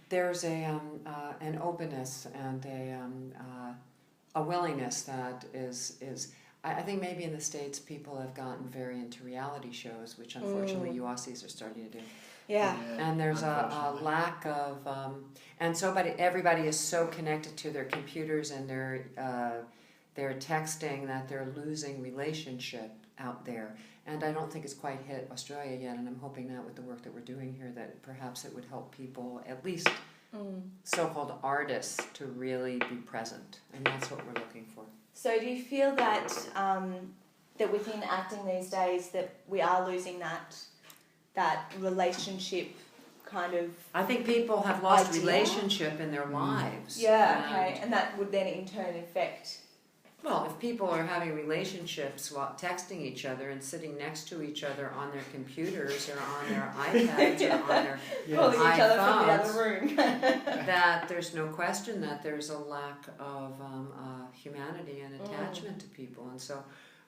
there's an openness and a willingness that is. I think maybe in the States people have gotten very into reality shows, which unfortunately you Aussies are starting to do. Yeah. And there's a lack of, and everybody is so connected to their computers and their texting that they're losing relationship out there. And I don't think it's quite hit Australia yet, and I'm hoping that with the work that we're doing here that perhaps it would help people, at least so-called artists, to really be present. And that's what we're looking for. So do you feel that that within acting these days that we are losing that relationship kind of... I think people have lost relationship in their lives. Yeah, okay. And that would then in turn affect... Well, if people are having relationships while texting each other and sitting next to each other on their computers or on their iPads or on their calling each other from the other iPhones, room. that there's no question that there's a lack of humanity and attachment to people. And so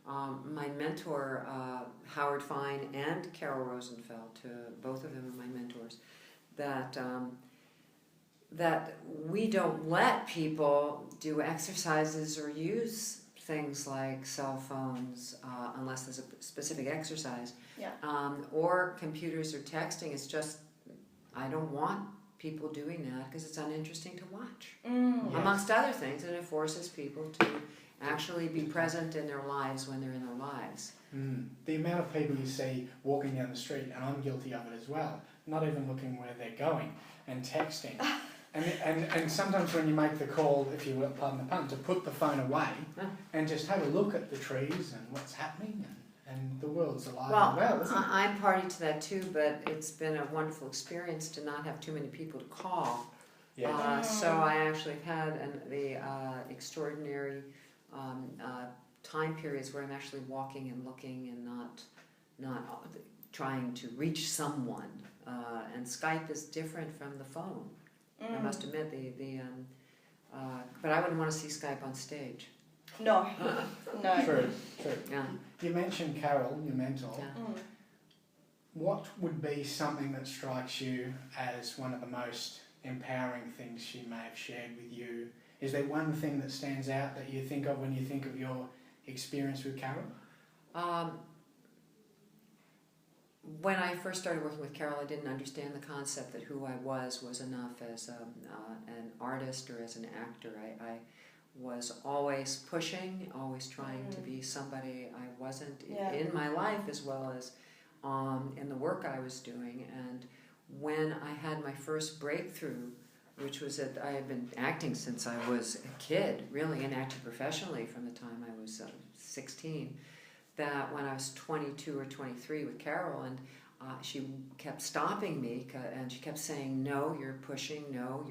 my mentor, Howard Fine and Carol Rosenfeld, both of them are my mentors, that we don't let people do exercises or use things like cell phones unless there's a specific exercise, or computers or texting. It's just, I don't want people doing that because it's uninteresting to watch, amongst other things, and it forces people to actually be present in their lives when they're in their lives. The amount of people you see walking down the street, and I'm guilty of it as well, not even looking where they're going, and texting. And sometimes when you make the call, if you will, pardon the pun, to put the phone away and just have a look at the trees and what's happening, and the world's alive and well, isn't it? I'm party to that too, but it's been a wonderful experience to not have too many people to call. So I actually had the extraordinary time periods where I'm actually walking and looking and not trying to reach someone. And Skype is different from the phone. I must admit, but I wouldn't want to see Skype on stage. No. No. True. Yeah. You mentioned Carol, your mentor. Yeah. What would be something that strikes you as one of the most empowering things she may have shared with you? Is there one thing that stands out that you think of when you think of your experience with Carol? When I first started working with Carol, I didn't understand the concept that who I was enough as an artist or as an actor. I was always pushing, always trying to be somebody I wasn't in my life, as well as in the work I was doing. And when I had my first breakthrough, which was that I had been acting since I was a kid, really, and acting professionally from the time I was 16, that when I was 22 or 23 with Carol, and she kept stopping me, and she kept saying, no, you're pushing, no,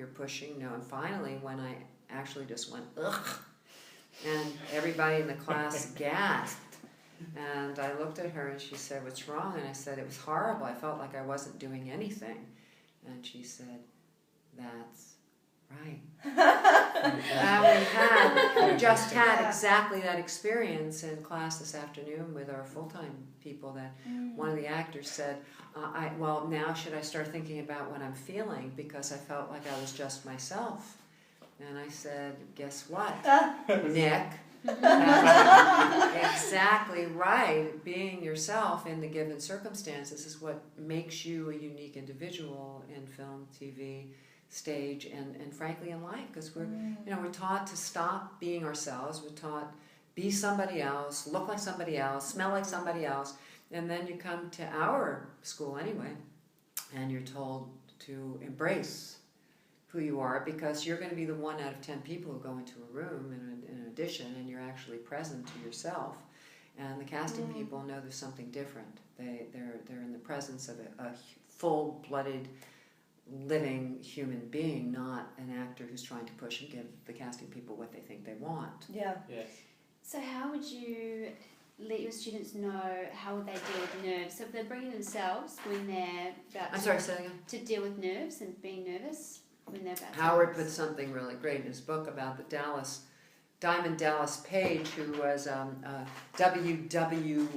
and finally when I actually just went, ugh, and everybody in the class gasped, and I looked at her and she said, what's wrong? And I said, it was horrible, I felt like I wasn't doing anything. And she said, that's right. And we just had exactly that experience in class this afternoon with our full-time people, that one of the actors said, well, now should I start thinking about what I'm feeling, because I felt like I was just myself. And I said, guess what, Nick? Exactly right. Being yourself in the given circumstances is what makes you a unique individual in film, TV, stage, and frankly in life, because we're taught to stop being ourselves. We're taught be somebody else, look like somebody else, smell like somebody else, and then you come to our school anyway, and you're told to embrace who you are, because you're going to be the 1 out of 10 people who go into a room in an audition, and you're actually present to yourself. And the casting people know there's something different. They're in the presence of a full-blooded, living human being, not an actor who's trying to push and give the casting people what they think they want. Yeah. Yes. So how would you let your students know how would they deal with nerves? So if they're bringing themselves when they're about say that again? to deal with nerves and being nervous when they're about Howard put something really great in his book about the Diamond Dallas Page, who was WW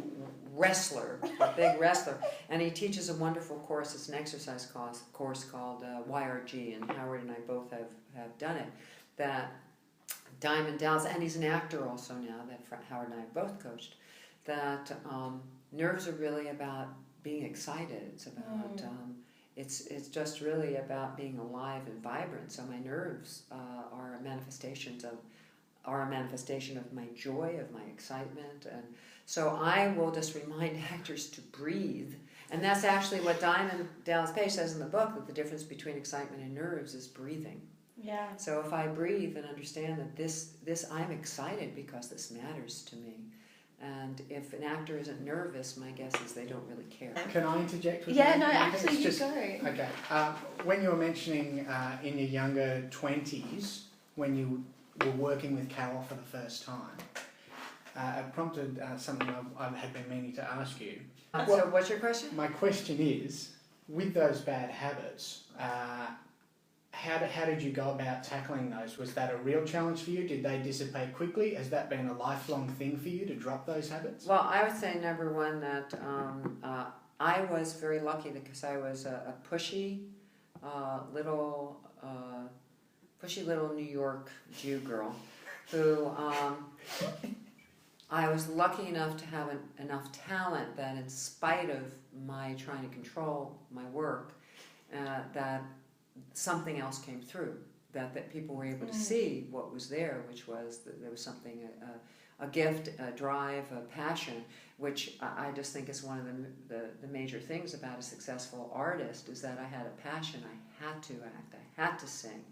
wrestler, a big wrestler, and he teaches a wonderful course. It's an exercise course called YRG, and Howard and I both have done it. That Diamond Dallas, and he's an actor also now, that Howard and I have both coached, that nerves are really about being excited. It's about, it's just really about being alive and vibrant. So my nerves are a manifestation of my joy, of my excitement. And so I will just remind actors to breathe. And that's actually what Diamond Dallas Page says in the book, that the difference between excitement and nerves is breathing. Yeah. So if I breathe and understand that this I'm excited because this matters to me. And if an actor isn't nervous, my guess is they don't really care. Can I interject with Yeah, you? no, actually, you just, go. Okay. When you were mentioning in your younger 20s, when you were working with Carol for the first time, it prompted something I had been meaning to ask you. So what's your question? My question is, with those bad habits, how did you go about tackling those? Was that a real challenge for you? Did they dissipate quickly? Has that been a lifelong thing for you to drop those habits? Well, I would say number one that I was very lucky because I was a pushy little New York Jew girl who I was lucky enough to have enough talent that in spite of my trying to control my work, that something else came through, that people were able to see what was there, which was that there was something, a gift, a drive, a passion, which I just think is one of the major things about a successful artist, is that I had a passion. I had to act, I had to sing,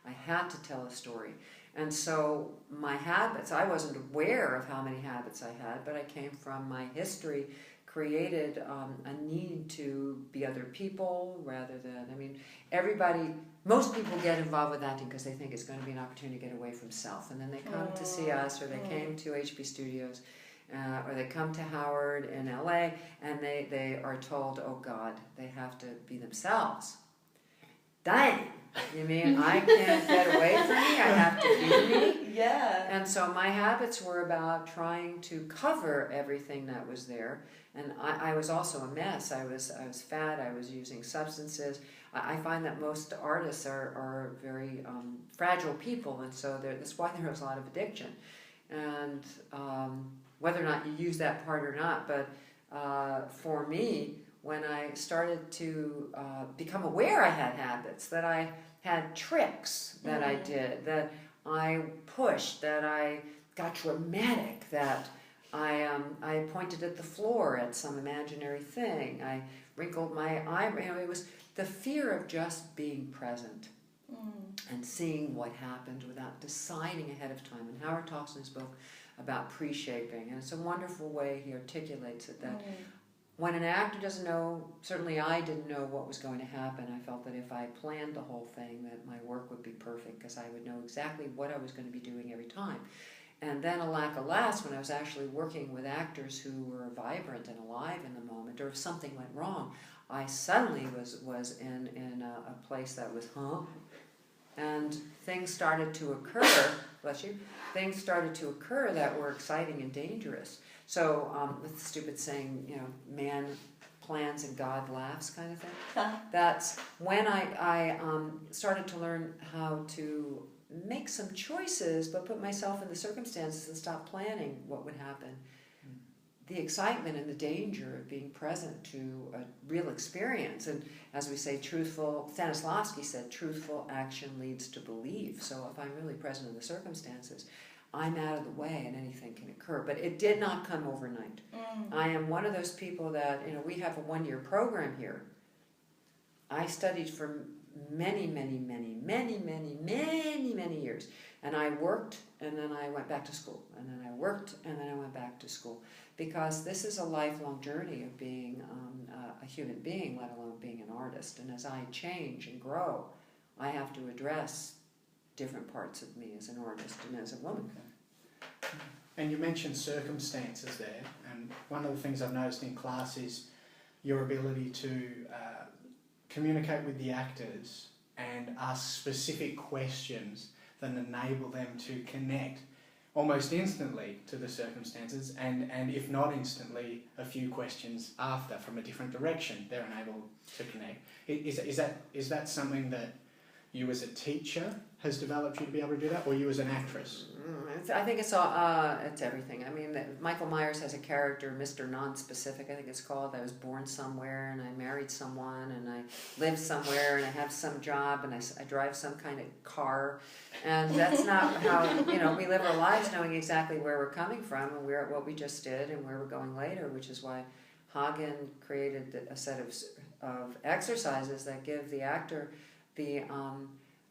I had to tell a story. And so my habits, I wasn't aware of how many habits I had, but I came from my history, created a need to be other people rather than, most people get involved with acting because they think it's going to be an opportunity to get away from self. And then they come to see us, or they came to HP Studios, or they come to Howard in LA, and they are told, oh God, they have to be themselves. Dang! You mean I can't get away from me? I have to be me? Yeah. And so my habits were about trying to cover everything that was there. And I was also a mess. I was fat. I was using substances. I find that most artists are very fragile people, and so that's why there is a lot of addiction. And whether or not you use that part or not, but for me, when I started to become aware I had habits, that I had tricks that I did, that I pushed, that I got dramatic, that I pointed at the floor at some imaginary thing, I wrinkled my eyebrow. It was the fear of just being present and seeing what happened without deciding ahead of time. And Howard talks in his book about pre-shaping, and it's a wonderful way he articulates it, that when an actor doesn't know, certainly I didn't know what was going to happen. I felt that if I planned the whole thing, that my work would be perfect because I would know exactly what I was going to be doing every time. And then, alas, when I was actually working with actors who were vibrant and alive in the moment, or if something went wrong, I suddenly was in a place that was, and things started to occur, bless you, things started to occur that were exciting and dangerous. So, with the stupid saying, man plans and God laughs kind of thing. That's when I started to learn how to make some choices, but put myself in the circumstances and stop planning what would happen. The excitement and the danger of being present to a real experience. And as we say, Stanislavski said, truthful action leads to belief. So if I'm really present in the circumstances, I'm out of the way and anything can occur. But it did not come overnight. I am one of those people that, we have a one-year program here. I studied for many years. And I worked, and then I went back to school. And then I worked, and then I went back to school. Because this is a lifelong journey of being a human being, let alone being an artist. And as I change and grow, I have to address different parts of me as an artist and as a woman. Okay. And you mentioned circumstances there, and one of the things I've noticed in class is your ability to communicate with the actors and ask specific questions that enable them to connect almost instantly to the circumstances, and if not instantly, a few questions after from a different direction, they're unable to connect. Is that something that you as a teacher has developed you to be able to do that, or you as an actress? I think it's everything. I mean, Michael Myers has a character, Mr. Non-Specific, I think it's called. I was born somewhere, and I married someone, and I live somewhere, and I have some job, and I drive some kind of car. And that's not how, we live our lives knowing exactly where we're coming from and what we just did and where we're going later, which is why Hagen created a set of exercises that give the actor the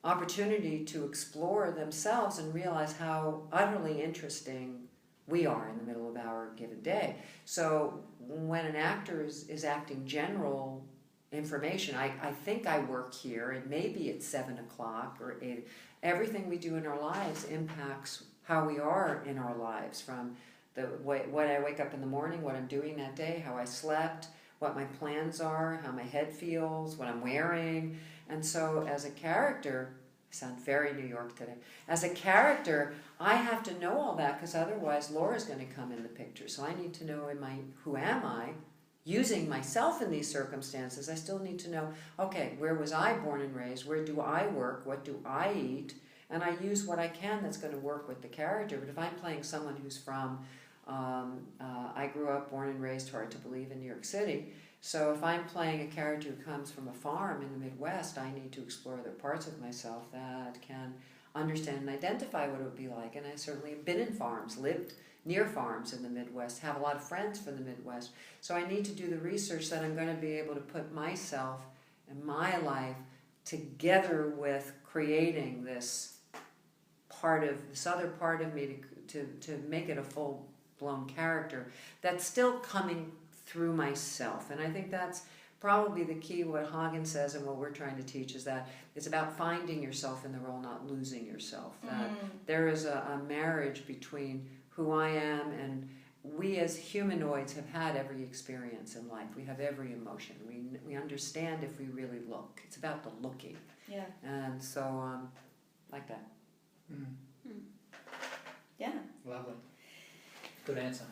opportunity to explore themselves and realize how utterly interesting we are in the middle of our given day. So when an actor is acting general information, I think I work here, and maybe it's 7 o'clock or 8. Everything we do in our lives impacts how we are in our lives, from what I wake up in the morning, what I'm doing that day, how I slept, what my plans are, how my head feels, what I'm wearing. And so as a character, I sound very New York today, as a character, I have to know all that, because otherwise Laura's going to come in the picture. So I need to know, who am I? Using myself in these circumstances, I still need to know, okay, where was I born and raised? Where do I work? What do I eat? And I use what I can that's going to work with the character. But if I'm playing someone who's from, I grew up, born and raised, hard to believe, in New York City. So if I'm playing a character who comes from a farm in the Midwest, I need to explore other parts of myself that can understand and identify what it would be like. And I certainly have been in farms, lived near farms in the Midwest, have a lot of friends from the Midwest. So I need to do the research that I'm going to be able to put myself and my life together with creating this other part of me to make it a full-blown character that's still coming through myself. And I think that's probably the key. What Hagen says and what we're trying to teach is that it's about finding yourself in the role, not losing yourself. That there is a marriage between who I am, and we as humanoids have had every experience in life. We have every emotion. We understand if we really look. It's about the looking. Yeah. And so, like that. Mm. Yeah. Lovely. Good answer.